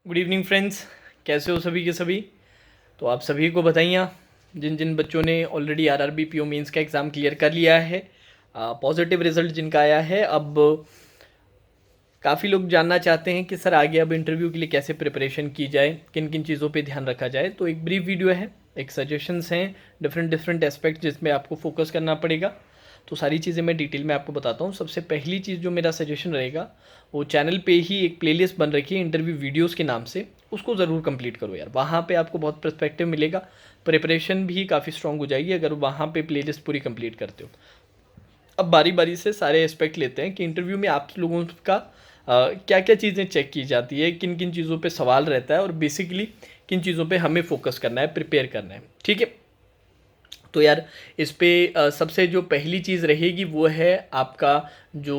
Good evening friends, कैसे हो सभी के सभी। तो आप सभी को बताइए, जिन जिन बच्चों ने ऑलरेडी आरआरबी पीओ मेंस का एग्ज़ाम क्लियर कर लिया है, पॉजिटिव रिजल्ट जिनका आया है। अब काफ़ी लोग जानना चाहते हैं कि सर आगे अब इंटरव्यू के लिए कैसे प्रिपरेशन की जाए, किन किन चीज़ों पे ध्यान रखा जाए। तो एक ब्रीफ वीडियो है, एक सजेशंस हैं, डिफरेंट डिफरेंट एस्पेक्ट जिसमें आपको फोकस करना पड़ेगा। तो सारी चीज़ें मैं डिटेल में आपको बताता हूँ। सबसे पहली चीज़ जो मेरा सजेशन रहेगा, वो चैनल पे ही एक प्लेलिस्ट बन रखी है इंटरव्यू वीडियोस के नाम से, उसको ज़रूर कंप्लीट करो यार। वहाँ पे आपको बहुत पर्सपेक्टिव मिलेगा, प्रिपरेशन भी काफ़ी स्ट्रांग हो जाएगी अगर वहाँ पे प्लेलिस्ट पूरी कंप्लीट करते हो। अब बारी बारी से सारे एस्पेक्ट लेते हैं कि इंटरव्यू में आप लोगों का क्या क्या चीज़ें चेक की जाती है, किन किन चीज़ों पे सवाल रहता है और बेसिकली किन चीज़ों पे हमें फोकस करना है, प्रिपेयर करना है। ठीक है, तो यार इस पे सबसे जो पहली चीज़ रहेगी वो है आपका जो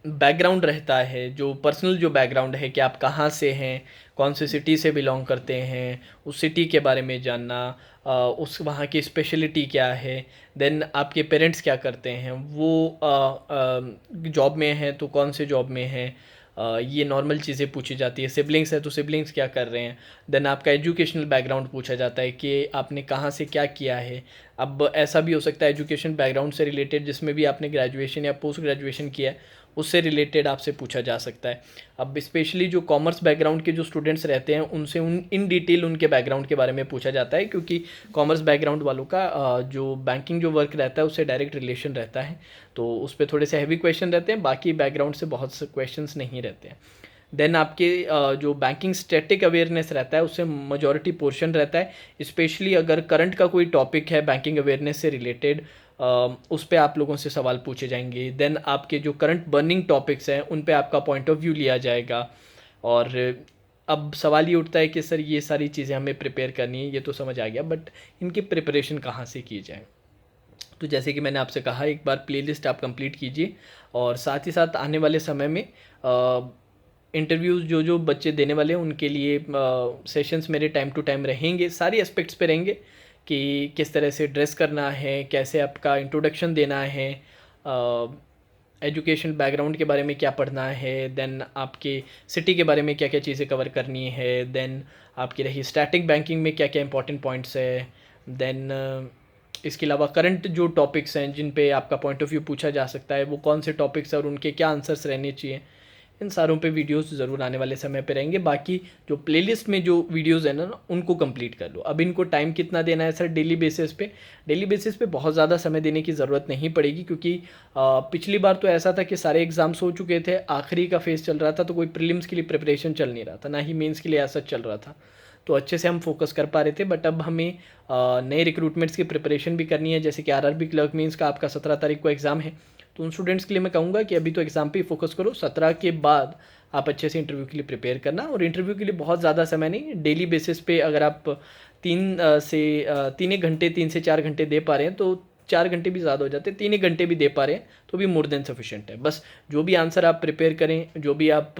बैकग्राउंड रहता है, जो पर्सनल जो बैकग्राउंड है कि आप कहाँ से हैं, कौन से सिटी से बिलोंग करते हैं, उस सिटी के बारे में जानना, उस वहाँ की स्पेशलिटी क्या है। देन आपके पेरेंट्स क्या करते हैं, वो जॉब में हैं तो कौन से जॉब में हैं, ये नॉर्मल चीज़ें पूछी जाती है। सिबलिंग्स है तो सिबलिंग्स क्या कर रहे हैं। देन आपका एजुकेशनल बैकग्राउंड पूछा जाता है कि आपने कहाँ से क्या किया है। अब ऐसा भी हो सकता है एजुकेशन बैकग्राउंड से रिलेटेड जिसमें भी आपने ग्रेजुएशन या पोस्ट ग्रेजुएशन किया है, उससे रिलेटेड आपसे पूछा जा सकता है। अब स्पेशली जो कॉमर्स बैकग्राउंड के जो स्टूडेंट्स रहते हैं उनसे इन डिटेल उनके बैकग्राउंड के बारे में पूछा जाता है, क्योंकि कॉमर्स बैकग्राउंड वालों का जो बैंकिंग जो वर्क रहता है उससे डायरेक्ट रिलेशन रहता है, तो उस पर थोड़े से हैवी क्वेश्चन रहते हैं। बाकी बैकग्राउंड से बहुत से क्वेश्चन नहीं रहते हैं। देन आपके जो बैंकिंग स्टैटिक अवेयरनेस रहता है उससे मजॉरिटी पोर्शन रहता है। स्पेशली अगर करंट का कोई टॉपिक है बैंकिंग अवेयरनेस से रिलेटेड, उस पे आप लोगों से सवाल पूछे जाएंगे। देन आपके जो करंट बर्निंग टॉपिक्स हैं उन पे आपका पॉइंट ऑफ व्यू लिया जाएगा। और अब सवाल ये उठता है कि सर ये सारी चीज़ें हमें प्रिपेयर करनी है, ये तो समझ आ गया, बट इनकी प्रिपरेशन कहाँ से की जाए। तो जैसे कि मैंने आपसे कहा, एक बार प्लेलिस्ट आप कंप्लीट कीजिए और साथ ही साथ आने वाले समय में इंटरव्यूज़ जो जो बच्चे देने वाले हैं उनके लिए सेशंस मेरे टाइम टू टाइम रहेंगे, सारी एस्पेक्ट्स पे रहेंगे कि किस तरह से ड्रेस करना है, कैसे आपका इंट्रोडक्शन देना है, एजुकेशन बैकग्राउंड के बारे में क्या पढ़ना है, देन आपके सिटी के बारे में क्या क्या चीज़ें कवर करनी है, देन आपकी रही स्टैटिक बैंकिंग में क्या क्या इंपॉर्टेंट पॉइंट्स है, देन इसके अलावा करंट जो टॉपिक्स हैं जिन पे आपका पॉइंट ऑफ व्यू पूछा जा सकता है वो कौन से टॉपिक्स हैं और उनके क्या आंसर्स रहने चाहिए। इन सारों पे वीडियोस ज़रूर आने वाले समय पे रहेंगे। बाकी जो प्लेलिस्ट में जो वीडियोस हैं ना उनको कंप्लीट कर लो। अब इनको टाइम कितना देना है सर, डेली बेसिस पे बहुत ज़्यादा समय देने की ज़रूरत नहीं पड़ेगी, क्योंकि पिछली बार तो ऐसा था कि सारे एग्ज़ाम्स हो चुके थे, आखिरी का फेज़ चल रहा था, तो कोई प्रीलिम्स के लिए प्रिपरेशन चल नहीं रहा था, ना ही मेंस के लिए ऐसा चल रहा था, तो अच्छे से हम फोकस कर पा रहे थे। बट अब हमें नए रिक्रूटमेंट्स की प्रिपरेशन भी करनी है, जैसे कि आरआरबी क्लर्क मीन्स का आपका 17 तारीख को एग्ज़ाम है। तो उन स्टूडेंट्स के लिए मैं कहूँगा कि अभी तो एग्ज़ाम पे ही फोकस करो, 17 के बाद आप अच्छे से इंटरव्यू के लिए प्रिपेयर करना। और इंटरव्यू के लिए बहुत ज़्यादा समय नहीं, डेली बेसिस पे अगर आप 3 से 4 घंटे दे पा रहे हैं तो 4 घंटे भी ज़्यादा हो जाते हैं, 3 एक घंटे भी दे पा रहे हैं तो भी मोर देन सफिशेंट है। बस जो भी आंसर आप प्रिपेयर करें, जो भी आप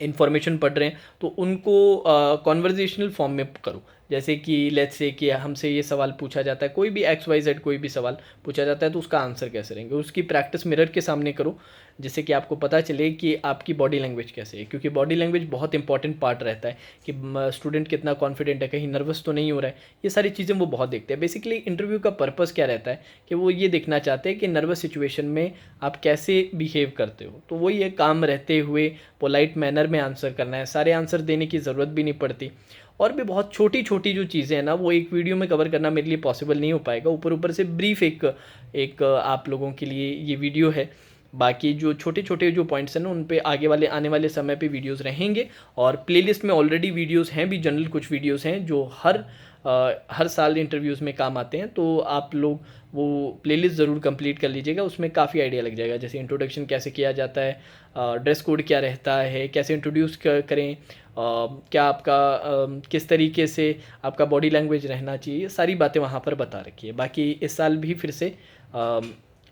इन्फॉर्मेशन पढ़ रहे हैं तो उनको कॉन्वर्जेशनल फॉर्म में करो। जैसे कि लेट्स से कि हमसे ये सवाल पूछा जाता है, कोई भी एक्स वाई जेड कोई भी सवाल पूछा जाता है तो उसका आंसर कैसे रहेंगे, उसकी प्रैक्टिस मिरर के सामने करो, जिससे कि आपको पता चले कि आपकी बॉडी लैंग्वेज कैसे है, क्योंकि बॉडी लैंग्वेज बहुत इंपॉर्टेंट पार्ट रहता है कि स्टूडेंट कितना कॉन्फिडेंट है, कहीं नर्वस तो नहीं हो रहा है। ये सारी चीज़ें वो बहुत देखते हैं। बेसिकली इंटरव्यू का पर्पज़ क्या रहता है कि वो ये देखना चाहते हैं कि नर्वस सिचुएशन में आप कैसे बिहेव करते हो, तो वो ये काम रहते हुए पोलाइट मैनर में आंसर करना है। सारे आंसर देने की ज़रूरत भी नहीं पड़ती। और भी बहुत छोटी छोटी जो चीज़ें हैं ना वो एक वीडियो में कवर करना मेरे लिए पॉसिबल नहीं हो पाएगा। ऊपर ऊपर से ब्रीफ एक आप लोगों के लिए ये वीडियो है। बाकी जो छोटे छोटे जो पॉइंट्स हैं ना उन पे आगे वाले आने वाले समय पे वीडियोस रहेंगे। और प्लेलिस्ट में ऑलरेडी वीडियोस हैं भी, जनरल कुछ वीडियोस हैं जो हर साल इंटरव्यूज़ में काम आते हैं, तो आप लोग वो प्लेलिस्ट ज़रूर कंप्लीट कर लीजिएगा। उसमें काफ़ी आइडिया लग जाएगा, जैसे इंट्रोडक्शन कैसे किया जाता है, ड्रेस कोड क्या रहता है, कैसे इंट्रोड्यूस करें, क्या आपका किस तरीके से आपका बॉडी लैंग्वेज रहना चाहिए, सारी बातें वहाँ पर बता रखी है। बाकी इस साल भी फिर से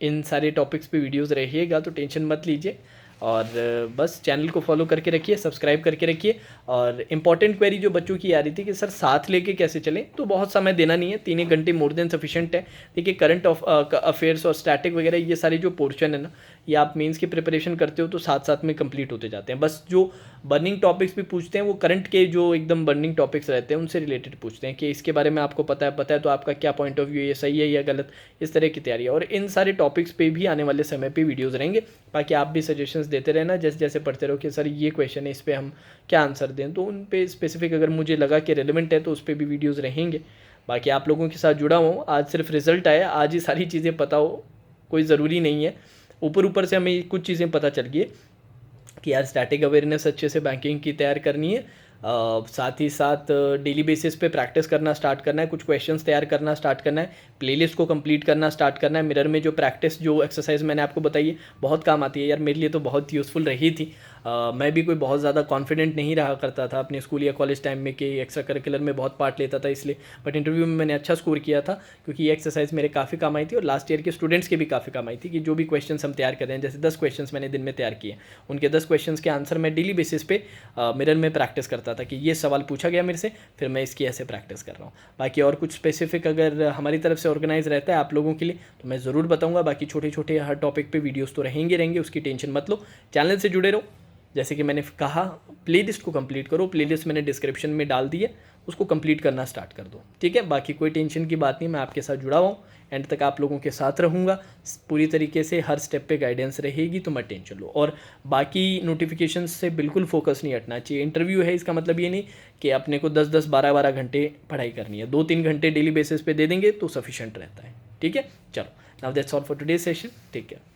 इन सारे टॉपिक्स पे वीडियोस रहिएगा, तो टेंशन मत लीजिए। और बस चैनल को फॉलो करके रखिए, सब्सक्राइब करके रखिए। और इम्पॉर्टेंट क्वेरी जो बच्चों की आ रही थी कि सर साथ लेके कैसे चलें, तो बहुत समय देना नहीं है, 3 एक घंटे मोर देन सफिशिएंट है। देखिए करंट अफेयर्स और स्टैटिक वगैरह ये सारी जो पोर्शन है ना, या आप मेंस की प्रिपरेशन करते हो तो साथ साथ में कंप्लीट होते जाते हैं। बस जो बर्निंग टॉपिक्स भी पूछते हैं वो करंट के जो एकदम बर्निंग टॉपिक्स रहते हैं उनसे रिलेटेड पूछते हैं कि इसके बारे में आपको पता है तो आपका क्या पॉइंट ऑफ व्यू, ये सही है या गलत, इस तरह की तैयारी है। और इन सारे टॉपिक्स पे भी आने वाले समय पे वीडियोज़ रहेंगे, बाकी आप भी सजेशंस देते रहना जैसे जैसे पढ़ते रहो कि सर ये क्वेश्चन है, इस पर हम क्या आंसर दें, तो उन पे स्पेसिफिक अगर मुझे लगा कि रेलिवेंट है तो उस पर भी वीडियोज़ रहेंगे। बाकी आप लोगों के साथ जुड़ा हूँ, आज सिर्फ रिजल्ट आया, आज ही सारी चीज़ें पता हो कोई ज़रूरी नहीं है। ऊपर ऊपर से हमें कुछ चीज़ें पता चल गई कि यार स्टैटिक अवेयरनेस अच्छे से बैंकिंग की तैयार करनी है, साथ ही साथ डेली बेसिस पे प्रैक्टिस करना स्टार्ट करना है, कुछ क्वेश्चंस तैयार करना स्टार्ट करना है, प्लेलिस्ट को कंप्लीट करना स्टार्ट करना है। मिरर में जो प्रैक्टिस जो एक्सरसाइज मैंने आपको बताई है बहुत काम आती है यार, मेरे लिए तो बहुत यूज़फुल रही थी। मैं भी कोई बहुत ज़्यादा कॉन्फिडेंट नहीं रहा करता था अपने स्कूल या कॉलेज टाइम में कि एक्स्ट्रा करिकुलर में बहुत पार्ट लेता था इसलिए, बट इंटरव्यू में मैंने अच्छा स्कोर किया था क्योंकि ये एक्सरसाइज मेरे काफ़ी काम आई थी और लास्ट ईयर के स्टूडेंट्स के भी काफ़ी काम आई थी कि जो भी क्वेश्चन हम तैयार कर रहे हैं, जैसे 10 क्वेश्चन मैंने दिन में तैयार किए, उनके 10 क्वेश्चन के आंसर मैं डेली बेसिस पे मिरर में प्रैक्टिस करता था कि ये सवाल पूछा गया मेरे से, फिर मैं इसकी ऐसे प्रैक्टिस कर रहा हूँ। बाकी और कुछ स्पेसिफिक अगर हमारी तरफ से ऑर्गेनाइज रहता है आप लोगों के लिए तो मैं ज़रूर बताऊँगा। बाकी छोटे छोटे हर टॉपिक पे वीडियोस तो रहेंगे, उसकी टेंशन मत लो, चैनल से जुड़े रहो। जैसे कि मैंने कहा प्लेलिस्ट को कंप्लीट करो, प्लेलिस्ट मैंने डिस्क्रिप्शन में डाल दी है, उसको कंप्लीट करना स्टार्ट कर दो, ठीक है। बाकी कोई टेंशन की बात नहीं, मैं आपके साथ जुड़ा हुआ हूँ, एंड तक आप लोगों के साथ रहूँगा पूरी तरीके से, हर स्टेप पे गाइडेंस रहेगी, तो मत टेंशन लो। और बाकी नोटिफिकेशन से बिल्कुल फोकस नहीं हटना चाहिए। इंटरव्यू है इसका मतलब ये नहीं कि अपने को 10-10 12-12 घंटे पढ़ाई करनी है, 2-3 घंटे डेली बेसिस पे दे देंगे तो सफिशेंट रहता है, ठीक है। चलो, now that's all for today session, take care.